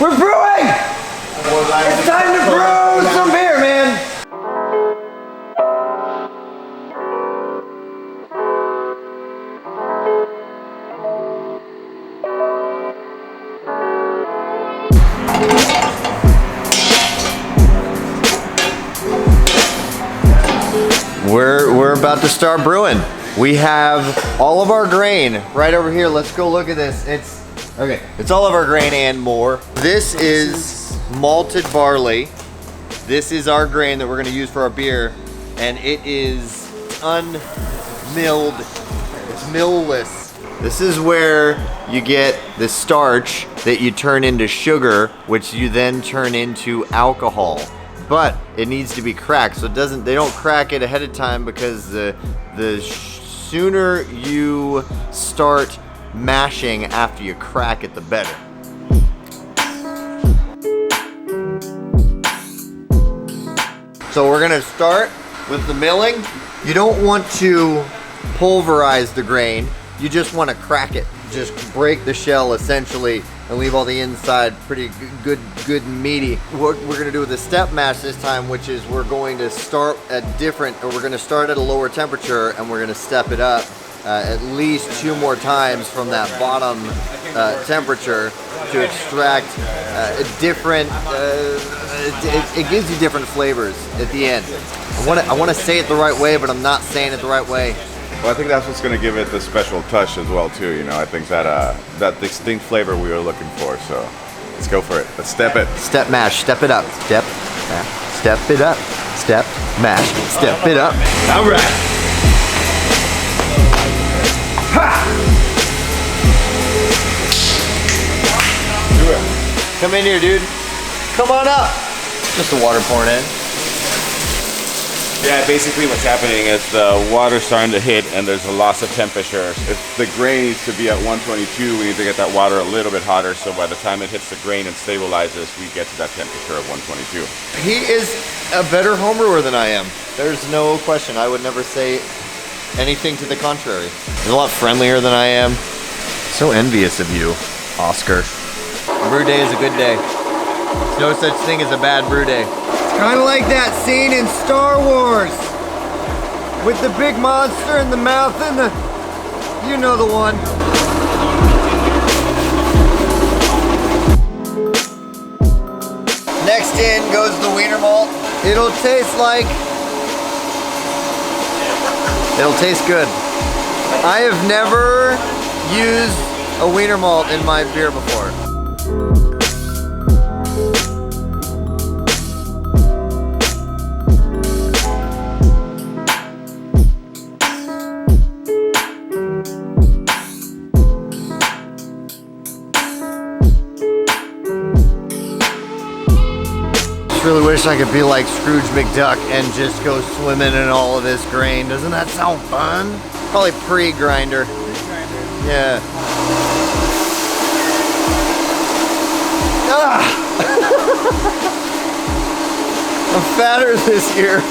We're brewing! It's time to brew some beer, man! We're about to start brewing. We have all of our grain right over here. Let's go look at this. It's all of our grain and more. This is malted barley. This is our grain that we're gonna use for our beer, and it is unmilled. It's millless. This is where you get the starch that you turn into sugar, which you then turn into alcohol. But it needs to be cracked, so they don't crack it ahead of time, because the sooner you start mashing after you crack it, the better. So we're gonna start with the milling. You don't want to pulverize the grain, you just want to crack it. Just break the shell essentially and leave all the inside pretty good and meaty. What we're gonna do with the step mash this time, which is we're going to start at we're gonna start at a lower temperature, and we're gonna step it up at least 2 more times from that bottom temperature to extract a different, it gives you different flavors at the end. I wanna say it the right way, but I'm not saying it the right way. Well, I think that's what's going to give it the special touch as well, too. You know, I think that that distinct flavor we were looking for. So let's go for it. Let's step it. Step mash. Step it up. Step mash. Step it up. Step mash. Step it up. All right. Ha! Do it. Come in here, dude. Come on up. Just the water pouring in. Yeah, basically what's happening is the water's starting to hit and there's a loss of temperature. If the grain needs to be at 122, we need to get that water a little bit hotter, so by the time it hits the grain and stabilizes, we get to that temperature of 122. He is a better homebrewer than I am. There's no question. I would never say anything to the contrary. He's a lot friendlier than I am. So envious of you, Oscar. A brew day is a good day. There's no such thing as a bad brew day. Kind of like that scene in Star Wars with the big monster in the mouth and the, you know the one. Next in goes the Wiener Malt. It'll taste good. I have never used a Wiener Malt in my beer before. Really wish I could be like Scrooge McDuck and just go swimming in all of this grain. Doesn't that sound fun? Probably pre-grinder. Yeah. Ah! I'm fatter this year.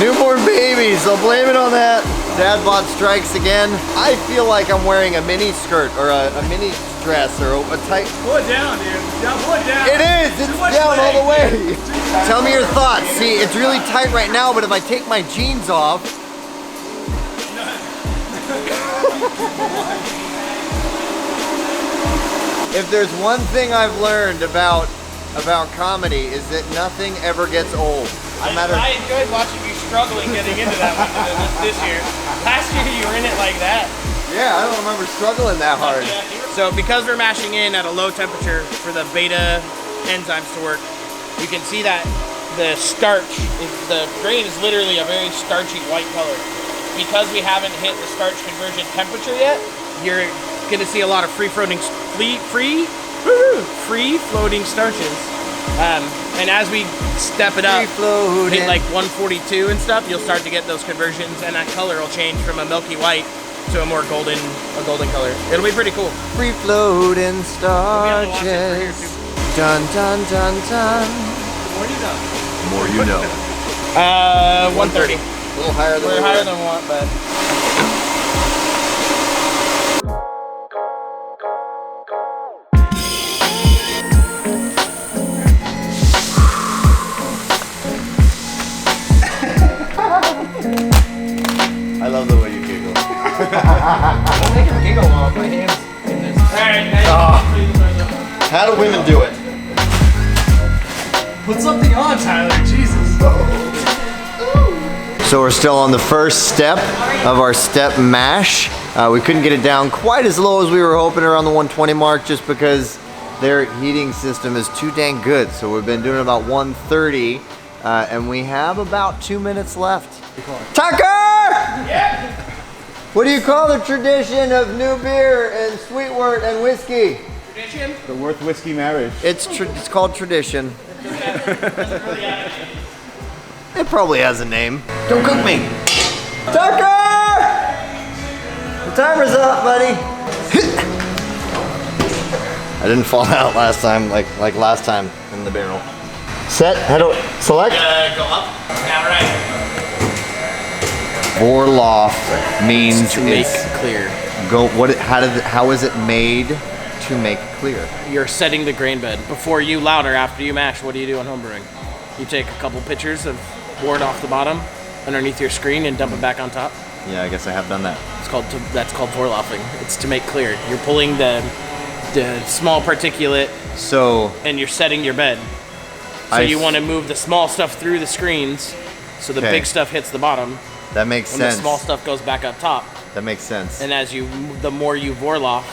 Newborn babies, I'll blame it on that. Dad bod strikes again. I feel like I'm wearing a mini skirt or a mini dress or a tight. Pull it down, dude. Yeah, pull it down. It is. It's down all the way. Tell me your thoughts. See, it's really tight right now, but if I take my jeans off. If there's one thing I've learned about comedy is that nothing ever gets old. I enjoyed watching you struggling getting into that one this year. Last year you were in it like that. Yeah, I don't remember struggling that hard. So because we're mashing in at a low temperature for the beta enzymes to work, you can see that the starch, the grain is literally a very starchy white color. Because we haven't hit the starch conversion temperature yet, you're gonna see a lot of free floating starches. And as we step it up, hit like 142 and stuff, you'll start to get those conversions, and that color will change from a milky white to a more golden color. It'll be pretty cool. Free floating starches. Dun dun dun dun. The more you know. 130. A little higher than we're higher than we want, but. Don't make him giggle while I put hands in this. Alright, now How do women do it? Put something on, Tyler. Jesus. So we're still on the first step of our step mash. We couldn't get it down quite as low as we were hoping, around the 120 mark, just because their heating system is too dang good. So we've been doing about 130, and we have about 2 minutes left. Tucker! Yeah. What do you call the tradition of new beer and sweet wort and whiskey? Tradition? The Worth Whiskey marriage. It's called tradition. It probably has a name. Don't cook me. Tucker! The timer's up, buddy. I didn't fall out last time, like last time in the barrel. Set, how do select? Go up. Now right. Vorloff means To make it's clear. how is it made to make clear? You're setting the grain bed. Before you lauter, after you mash, what do you do on homebrewing? You take a couple pitchers of wort off the bottom underneath your screen and dump it back on top. Yeah, I guess I have done that. That's called vorloffing. It's to make clear. You're pulling the small particulate So and you're setting your bed. So you want to move the small stuff through the screens so the Okay. big stuff hits the bottom that makes and sense. the small stuff goes back up top. That makes sense. And the more you vorloff,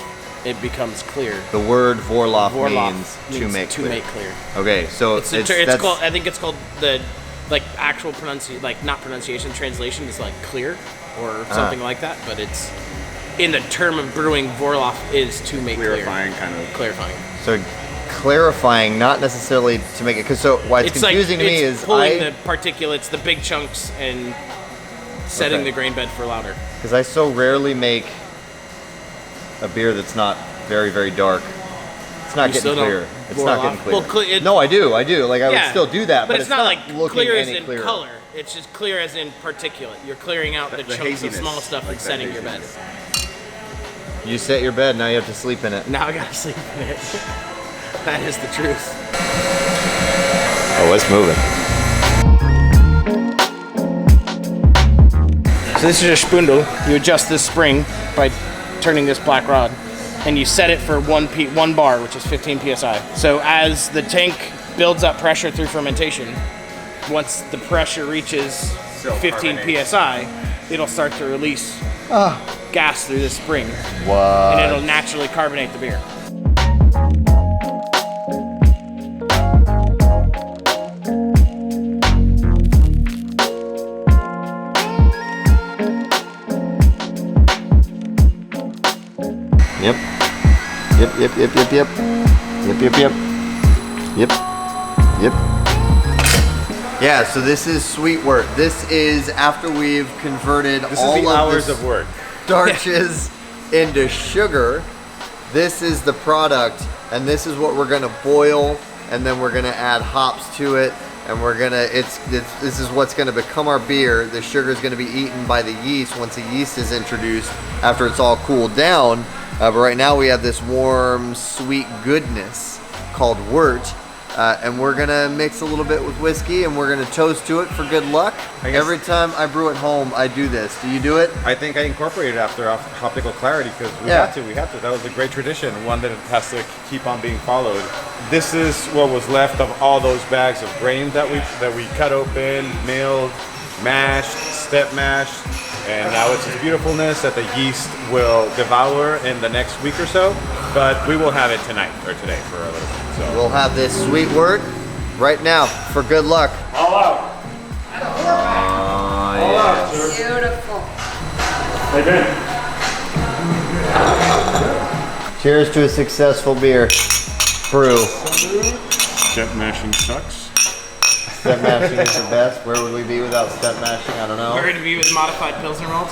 it becomes clear. The word Vorloff, Vorloff means to make clear. clear. Okay, so It's called. I think it's called the actual not pronunciation. Translation is like clear or something like that. But it's in the term of brewing. Vorloff is to make Clarifying, kind of. clarifying. So clarifying, not necessarily to make it. Because so why it's confusing to me it's is pulling the particulates, the big chunks, and setting Okay. the grain bed for lauter. because I so rarely make a beer that's not very, very dark. It's not You getting still don't clear. It's boil not off? getting clear. Well, no, I do. Like I would still do that, but it's not like looking clear any as in clearer. color. It's just clear as in particulate. You're clearing out the chunks of haziness, small stuff like and the setting your bed. haziness. You set your bed, now you have to sleep in it. Now I gotta sleep in it. That is the truth. Oh, it's moving. So this is your spindle. You adjust this spring by turning this black rod, and you set it for 1 bar, which is 15 psi. So as the tank builds up pressure through fermentation, once the pressure reaches 15 psi, it'll start to release gas through this spring, What? and it'll naturally carbonate the beer. Yep. Yeah, so this is sweet wort. This is after we've converted This all is the of hours this of work. starches into sugar. This is the product, and this is what we're gonna boil, and then we're gonna add hops to it, and we're gonna, this is what's gonna become our beer. The sugar is gonna be eaten by the yeast once the yeast is introduced after it's all cooled down. But right now we have this warm, sweet goodness called wort. And we're gonna mix a little bit with whiskey, and we're gonna toast to it for good luck. I guess- Every time I brew at home, I do this. Do you do it? I think I incorporated after optical clarity because we Yeah. had to. That was a great tradition, one that has to keep on being followed. This is what was left of all those bags of grain that we cut open, milled, mashed, step mashed, and now it's this beautifulness that the yeast will devour in the next week or so. But we will have it tonight or today for a little bit. So We'll have this sweet wort right now for good luck. all out. Beautiful. Cheers to a successful beer. Brew. Step mashing sucks. Step mashing is the best. Where would we be without step mashing? I don't know. We're going to be with modified Pilsner malt.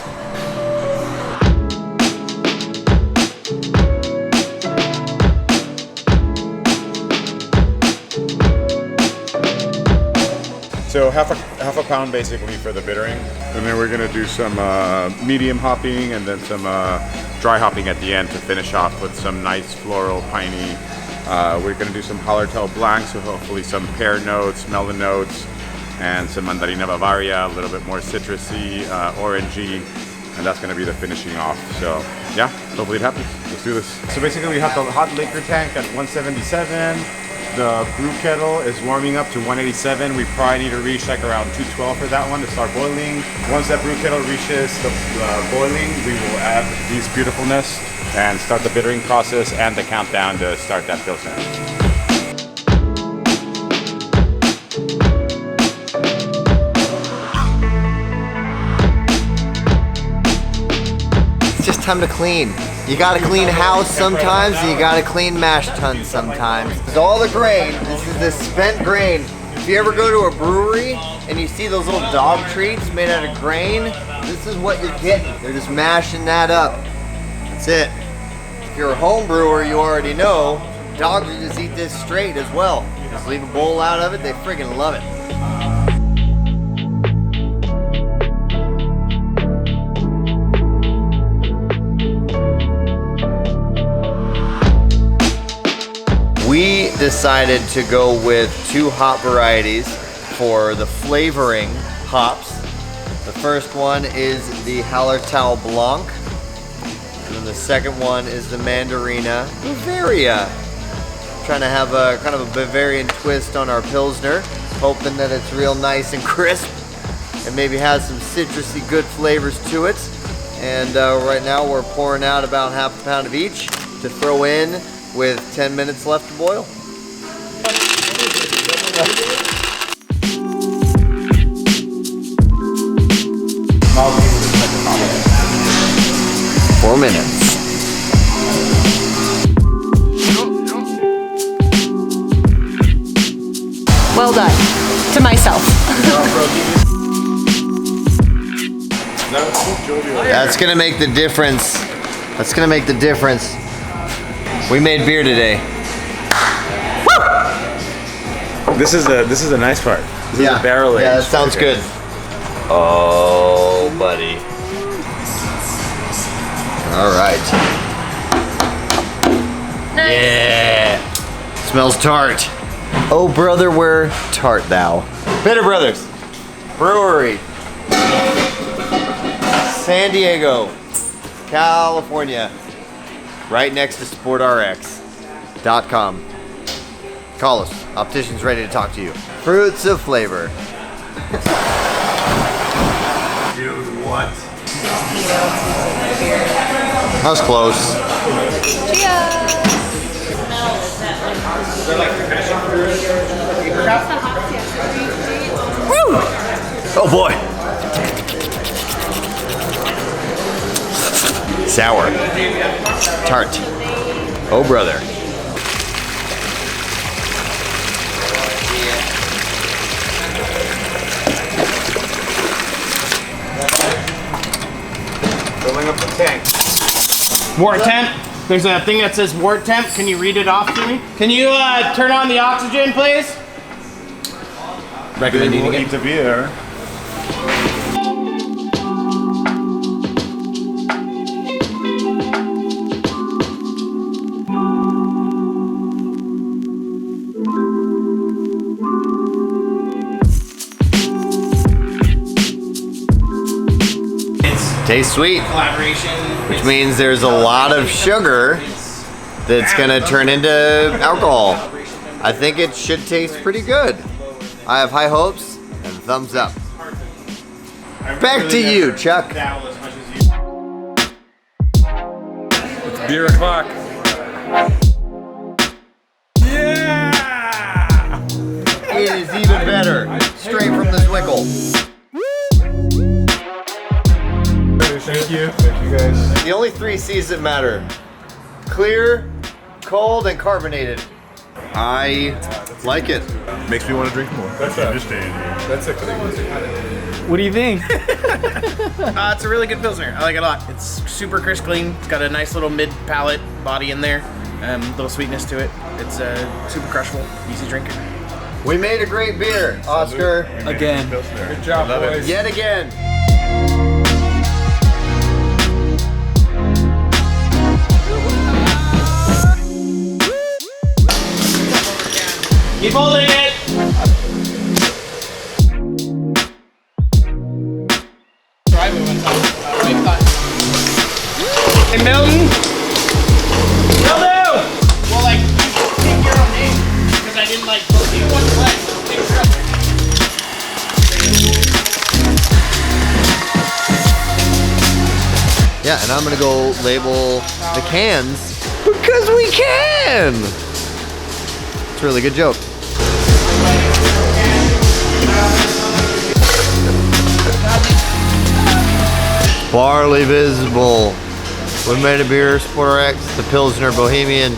So half a pound basically for the bittering, and then we're gonna do some medium hopping and then some dry hopping at the end to finish off with some nice floral piney. We're gonna do some Hallertau Blanc, so hopefully some pear notes, melon notes, and some Mandarina Bavaria, a little bit more citrusy, orangey, and that's gonna be the finishing off. So yeah, hopefully it happens. Let's do this. So basically we have the hot liquor tank at 177. The brew kettle is warming up to 187. We probably need to reach like around 212 for that one to start boiling. Once that brew kettle reaches the boiling, we will add these beautifulness and start the bittering process and the countdown to start that Pilsner. It's just time to clean. You gotta clean house sometimes, and you gotta clean mash tuns sometimes. It's all the grain. This is the spent grain. If you ever go to a brewery and you see those little dog treats made out of grain, this is what you're getting. They're just mashing that up. That's it. If you're a home brewer, you already know, dogs will just eat this straight as well. Just leave a bowl out of it, they friggin' love it. We decided to go with 2 hop varieties for the flavoring hops. The first one is the Hallertau Blanc, and then the second one is the Mandarina Bavaria. Trying to have a kind of a Bavarian twist on our Pilsner, hoping that it's real nice and crisp and maybe has some citrusy good flavors to it. And right now we're pouring out about half a pound of each to throw in with 10 minutes left to boil. Four minutes. Well done. To myself. That's gonna make the difference. That's gonna make the difference. We made beer today. This is the nice part. This is a barrel aged. Yeah, that sounds good. Oh, buddy. All right. Nice. Yeah. Smells tart. Oh, brother, where tart thou? Bitter Brothers Brewery. San Diego, California. Right next to SportRx.com. Call us. Opticians ready to talk to you. Fruits of flavor. Dude, what? That was close. Woo! Oh boy. Sour. Tart. Oh brother. Filling up the tank. Wart temp. There's a thing that says wart temp. Can you read it off to me? Can you turn on the oxygen, please? Recommend eating Eat the beer. Tastes sweet, Collaboration. which means there's a lot of sugar that's gonna turn into alcohol. I think it should taste pretty good. I have high hopes and thumbs up. Back to you, Chuck. It's beer o'clock. Yeah! It is even better, straight from the Zwickle. Thank you. Thank you guys. The only 3 C's that matter: clear, cold, and carbonated. I like it. Makes me want to drink more. That's a thing. What do you think? It's a really good Pilsner. I like it a lot. It's super crisp clean. It's got a nice little mid-palate body in there. Little sweetness to it. It's super crushable, easy drinking. We made a great beer, Oscar. Again. Good job, boys. Yet again. Keep holding it. Try we went on. Hey, Milton. Hello. Well, like, you take your own name because I didn't like book you one way. Take your own. Yeah, and I'm gonna go label the cans because we can. It's a really good joke. Barley Visible. We made a beer, SportRx, the Pilsner Bohemian.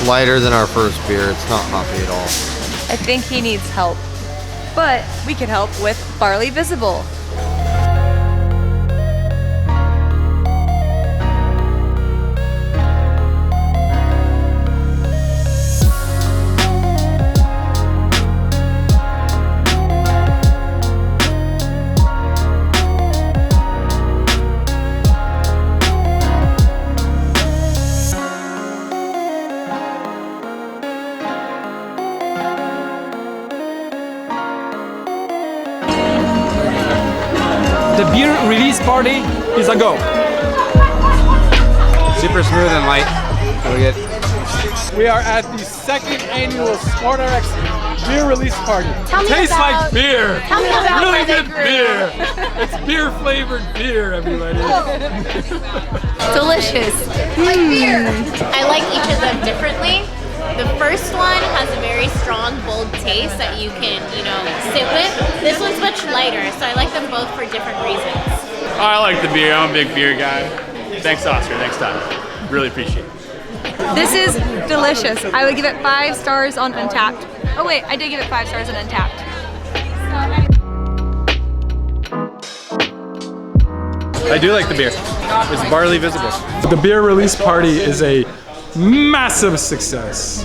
Lighter than our first beer. It's not hoppy at all. I think he needs help, but we can help with Barley Visible. The beer release party is a go. Super smooth and light. Really good. We are at the second annual SportRx beer release party. Tastes like beer. Tell me about Really where they good grew. beer. It's beer flavored beer, everybody. Delicious. Like beer. I like each of them differently. The first one has a very strong, bold taste that you can, sit with. This one's much lighter, so I like them both for different reasons. I like the beer. I'm a big beer guy. Thanks, Oscar. Next time. Really appreciate it. This is delicious. I would give it 5 stars on Untapped. Oh wait, I did give it 5 stars on Untapped. I do like the beer. It's Barley Visible. The beer release party is a massive success.